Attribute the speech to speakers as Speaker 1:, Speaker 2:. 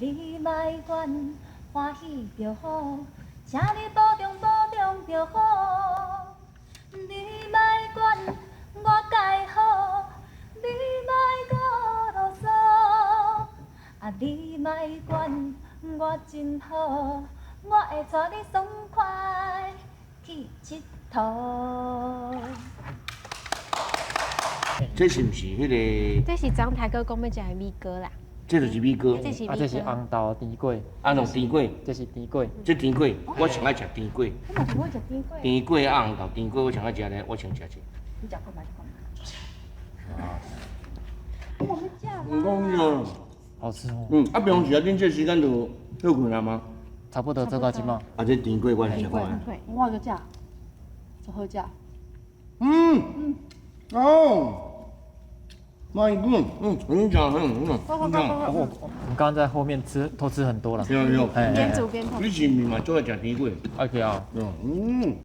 Speaker 1: 你莫怨，欢喜就好，请你保重就好。你莫怨，我介好，你莫啰嗦。啊，你莫怨，我真好，我会带你爽快去佚佗。
Speaker 2: 这是不是迄个？
Speaker 3: 这是张台哥讲要食的米糕啦，
Speaker 2: 这就是米糕，
Speaker 3: 这是米
Speaker 4: 这是
Speaker 3: 糕。
Speaker 4: 红豆甜粿，
Speaker 2: 用甜粿，
Speaker 4: 这是甜粿。
Speaker 2: 这甜粿，我上爱食甜粿。
Speaker 1: 我嘛想要食甜粿，
Speaker 2: 甜粿啊，红豆甜粿，我上爱食咧，我先食一个。
Speaker 1: 你食看觅，食看觅。
Speaker 2: 啊，
Speaker 1: 我要食啦。
Speaker 2: 唔讲哦。
Speaker 4: 好吃哦。
Speaker 2: 啊，平常时啊，恁这时间就休困啊吗？
Speaker 4: 差不多做到即嘛。
Speaker 2: 啊，这甜粿我来食看觅。
Speaker 1: 对，我就食，就好食。
Speaker 2: 哦。My God，很讲很。
Speaker 4: 我们刚刚在后面偷吃很多了。
Speaker 2: 有。
Speaker 4: 哎
Speaker 3: 边煮边碰。
Speaker 2: 你是毋是嘛做爱食甜粿？OK
Speaker 4: 啊。
Speaker 2: 嗯。